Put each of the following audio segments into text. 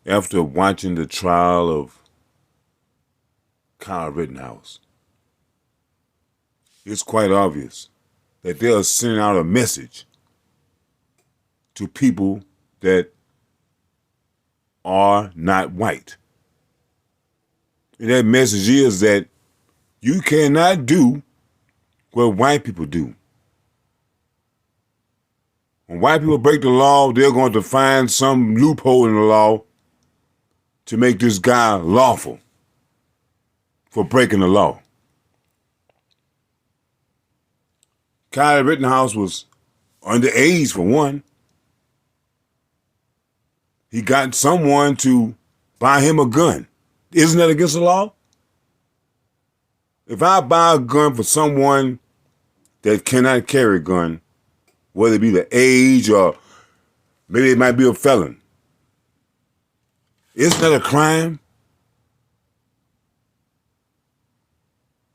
after watching the trial of Kyle Rittenhouse, it's quite obvious that they are sending out a message to people that are not white. And that message is that you cannot do what white people do. When white people break the law, they're going to find some loophole in the law to make this guy lawful for breaking the law. Kyle Rittenhouse was underage for one. He got someone to buy him a gun. Isn't that against the law? If I buy a gun for someone that cannot carry a gun, whether it be the age or maybe it might be a felon, isn't that a crime?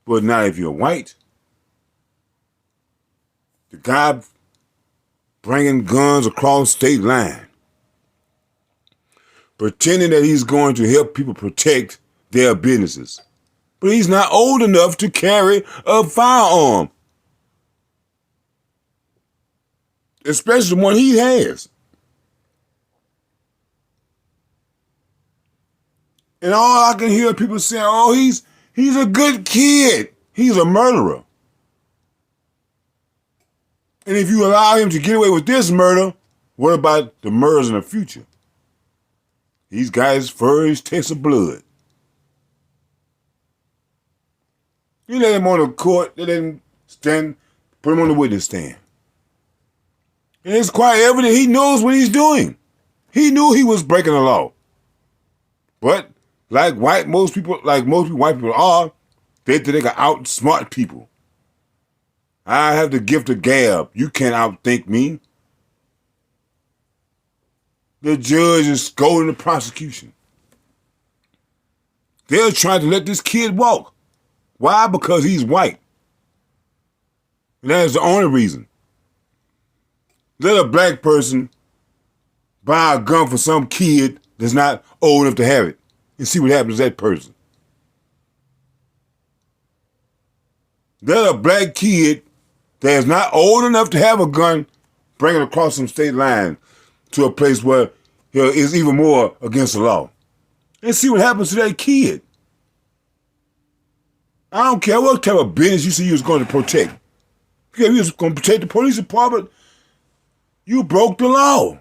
But not if you're white. The guy bringing guns across state line, pretending that he's going to help people protect their businesses. But he's not old enough to carry a firearm, especially the one he has. And all I can hear people saying, oh, he's a good kid. He's a murderer. And if you allow him to get away with this murder, what about the murders in the future? He's got his fur, his taste of blood. You let him on the court, they let him stand, put him on the witness stand. And it's quite evident he knows what he's doing. He knew he was breaking the law. But like most white people are, they think they can outsmart people. I have the gift of gab. You can't outthink me. The judge is scolding the prosecution. They're trying to let this kid walk. Why? Because he's white. And that is the only reason. Let a black person buy a gun for some kid that's not old enough to have it and see what happens to that person. Let a black kid that is not old enough to have a gun bring it across some state line to a place where it's even more against the law. And see what happens to that kid. I don't care what type of business you see you was going to protect. If you was going to protect the police department, you broke the law.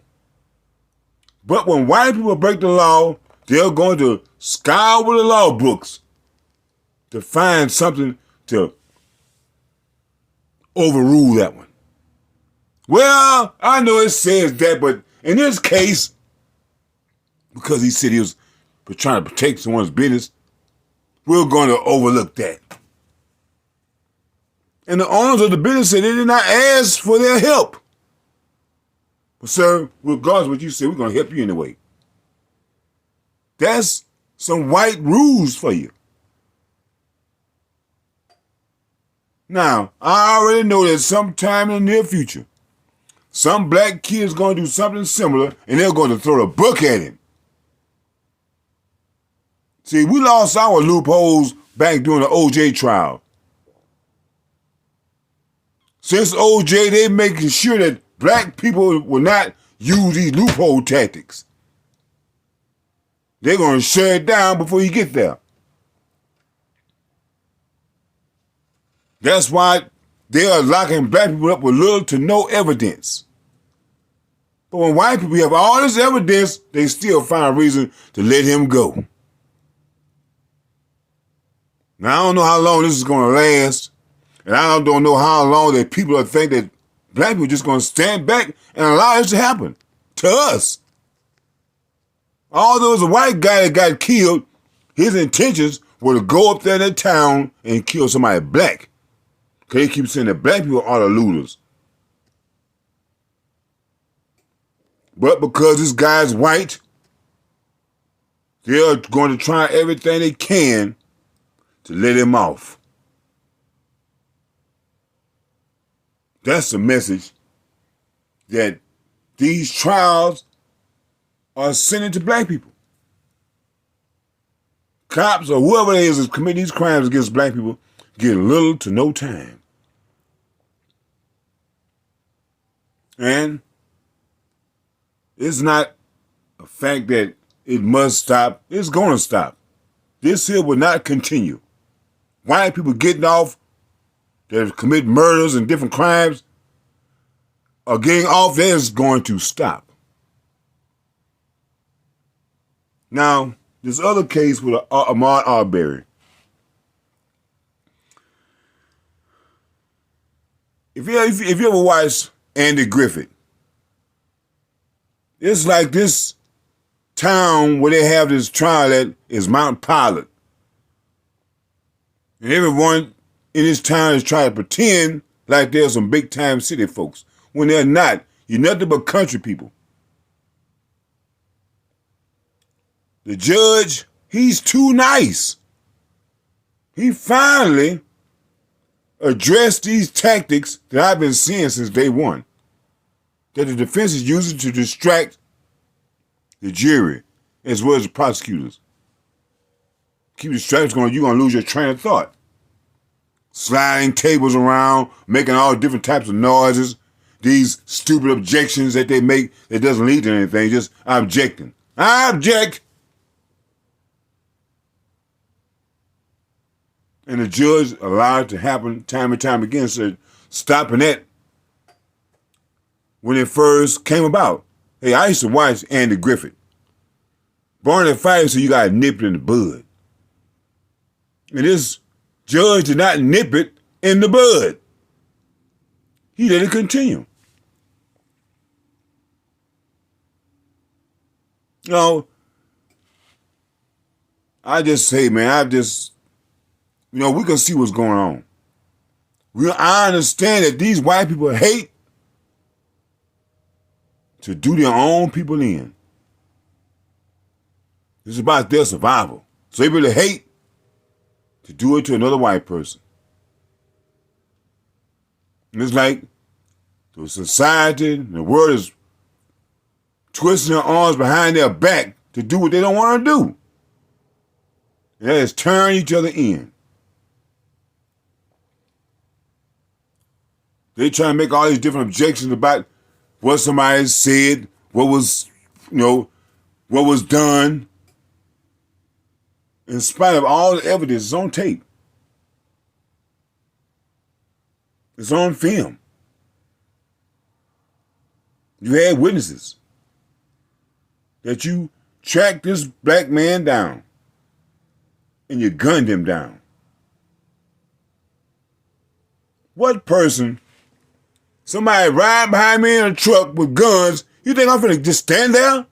But when white people break the law, they're going to scour the law books to find something to overrule that one. Well, I know it says that, but in this case, because he said he was trying to protect someone's business, we're going to overlook that. And the owners of the business said they did not ask for their help. But sir, regardless of what you say, we're going to help you anyway. That's some white rules for you. Now, I already know that sometime in the near future, some black kid is going to do something similar and they're going to throw a book at him. See, we lost our loopholes back during the OJ trial. Since OJ, they're making sure that black people will not use these loophole tactics. They're going to shut it down before you get there. That's why they are locking black people up with little to no evidence. But when white people have all this evidence, they still find a reason to let him go. Now, I don't know how long this is going to last, and I don't know how long that people are think that black people are just going to stand back and allow this to happen to us. Although it was a white guy that got killed, his intentions were to go up there in that town and kill somebody black. Because they keep saying that black people are the looters. But because this guy's white, they're going to try everything they can to let him off. That's the message that these trials are sending to black people. cops or whoever it is committing these crimes against black people get little to no time. And it's not a fact that it must stop. It's going to stop. This here will not continue. White people getting off that commit murders and different crimes are getting off. That is going to stop. Now, this other case with Ahmaud Arbery. If you ever watch Andy Griffith, it's like this town where they have this trial at is Mount Pilot. And everyone in this town is trying to pretend like they're some big time city folks when they're not. You're nothing but country people. The judge, he's too nice. He finally addressed these tactics that I've been seeing since day one, that the defense is using to distract the jury as well as the prosecutors. Keep distractions going, you're going to lose your train of thought. Sliding tables around, making all different types of noises, these stupid objections that they make that doesn't lead to anything, just objecting. I object. And the judge allowed it to happen time and time again, so stopping that when it first came about. Hey, I used to watch Andy Griffith. Born in fighting, so you got to nip it in the bud. And this judge did not nip it in the bud. He let it continue. You know, I just say, man, we can see what's going on. I understand that these white people hate to do their own people in. It's about their survival. So they really hate to do it to another white person. And it's like the society, the world is twisting their arms behind their back to do what they don't want to do. And that is turn each other in. They try to make all these different objections about what somebody said, what was done. In spite of all the evidence, it's on tape. It's on film. You had witnesses that you tracked this black man down and you gunned him down. What person, somebody riding behind me in a truck with guns, you think I'm finna just stand there?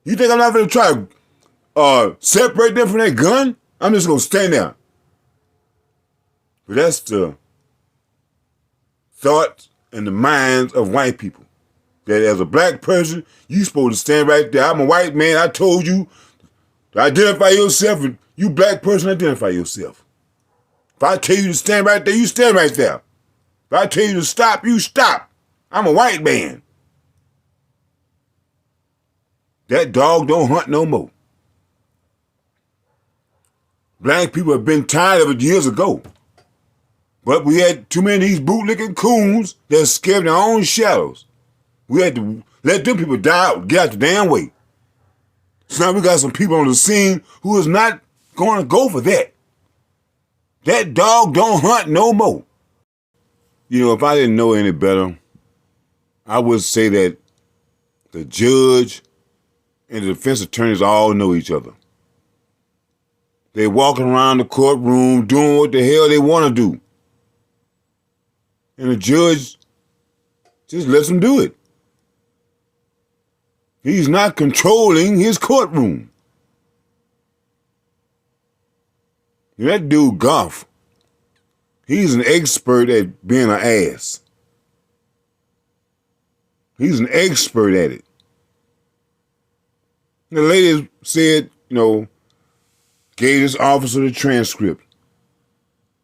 You think I'm not finna try to separate them from that gun? I'm just gonna stand there. But that's the thoughts and the minds of white people. That as a black person, you supposed to stand right there. I'm a white man. I told you to identify yourself, and you black person, identify yourself. If I tell you to stand right there, you stand right there. If I tell you to stop, you stop. I'm a white man. That dog don't hunt no more. Black people have been tired of it years ago. But we had too many of these bootlicking coons that scared their own shadows. We had to let them people die out, get out the damn way. So now we got some people on the scene who is not going to go for that. That dog don't hunt no more. You know, if I didn't know any better, I would say that the judge and the defense attorneys all know each other. They walking around the courtroom doing what the hell they want to do. And the judge just lets them do it. He's not controlling his courtroom. That dude, Goff, he's an expert at being an ass. He's an expert at it. The lady said, gave this officer the transcript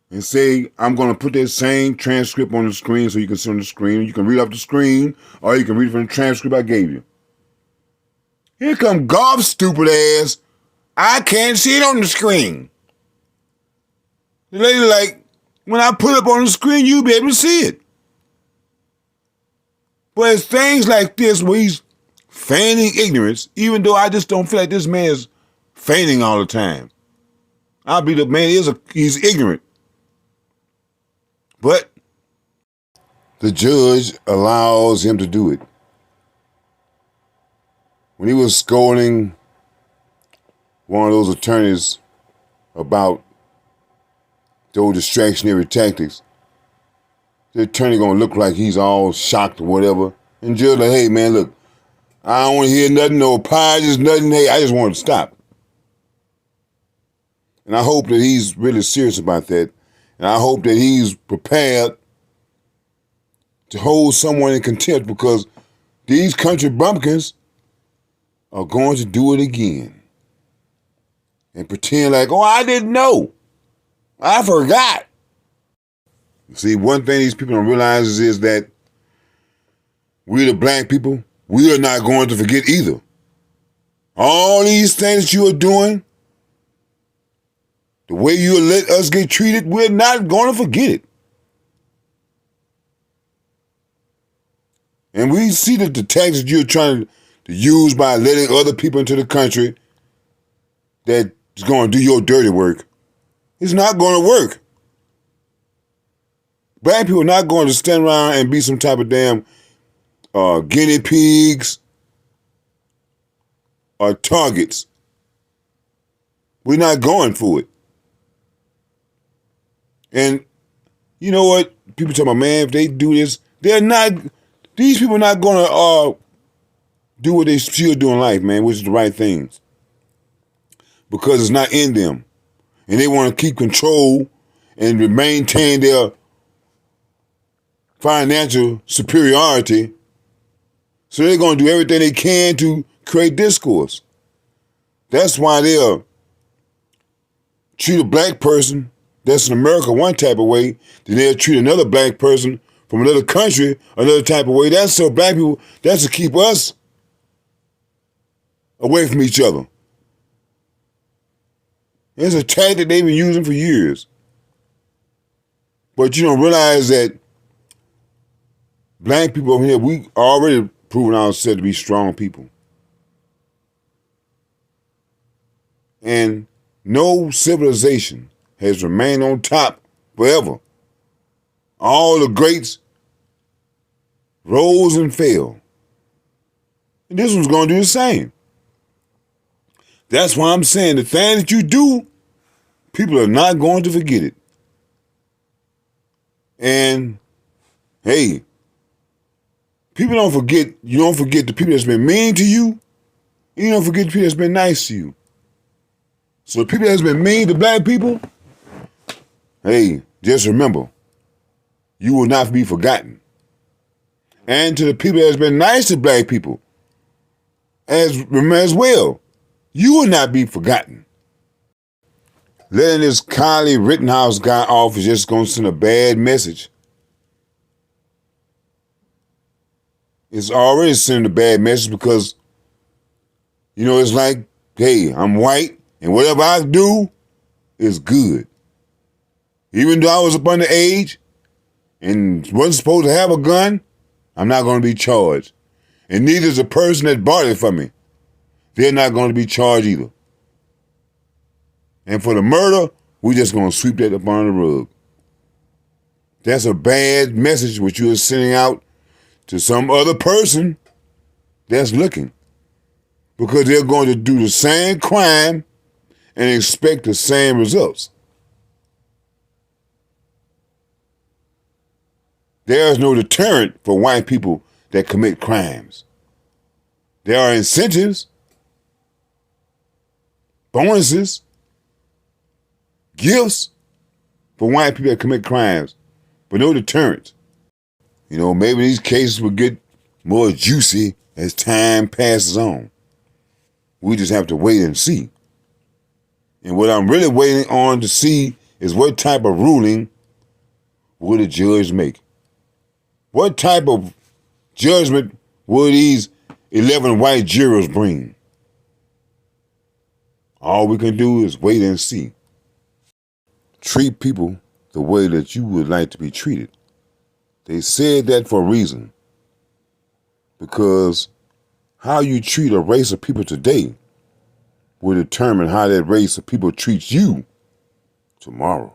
and say, I'm going to put that same transcript on the screen so you can see on the screen. You can read off the screen or you can read from the transcript I gave you. Here come Goff's stupid ass I can't see it on the screen. The lady like, when I put up on the screen, you'll be able to see it. But it's things like this where he's feigning ignorance, even though I just don't feel like this man is feigning all the time. I believe the man he's ignorant. But the judge allows him to do it. When he was scolding one of those attorneys about those distractionary tactics, the attorney gonna look like he's all shocked or whatever. And judge like, hey man, look, I don't want to hear nothing, no apologies, nothing. Hey, I just want to stop. And I hope that he's really serious about that. And I hope that he's prepared to hold someone in contempt, because these country bumpkins are going to do it again. And pretend like, oh, I didn't know. I forgot. See, one thing these people don't realize is that we, the black people, we are not going to forget either. All these things that you are doing, the way you let us get treated, we're not going to forget it. And we see that the tactics you're trying to use by letting other people into the country that's going to do your dirty work, it's not going to work. Black people are not going to stand around and be some type of damn guinea pigs or targets. We're not going for it. And you know what? People talk about, man, if they do this, these people are not going to do what they should do in life, man, which is the right things. Because it's not in them. And they want to keep control and maintain their financial superiority. So they're going to do everything they can to create discourse. That's why they'll treat a black person that's in America one type of way, then they'll treat another black person from another country another type of way. That's so black people, that's to keep us away from each other. It's a tactic they've been using for years. But you don't realize that black people over here, we already proven ourselves to be strong people. And no civilization has remained on top forever. All the greats rose and fell. And this one's going to do the same. That's why I'm saying the thing that you do, people are not going to forget it. And, hey, people don't forget, you don't forget the people that's been mean to you, and you don't forget the people that's been nice to you. So the people that's been mean to black people, hey, just remember, you will not be forgotten. And to the people that's been nice to black people, as well, you will not be forgotten. Letting this Kylie Rittenhouse guy off is just going to send a bad message. It's already sending a bad message because, you know, it's like, hey, I'm white and whatever I do is good. Even though I was up underage and wasn't supposed to have a gun, I'm not going to be charged. And neither is the person that bought it for me. They're not going to be charged either. And for the murder, we're just going to sweep that up under the rug. That's a bad message which you are sending out to some other person that's looking. Because they're going to do the same crime and expect the same results. There is no deterrent for white people that commit crimes. There are incentives, bonuses, gifts for white people that commit crimes, but no deterrent. You know, maybe these cases will get more juicy as time passes on. We just have to wait and see. And what I'm really waiting on to see is what type of ruling will the judge make? What type of judgment will these 11 white jurors bring? All we can do is wait and see. Treat people the way that you would like to be treated. They said that for a reason. Because how you treat a race of people today will determine how that race of people treats you tomorrow.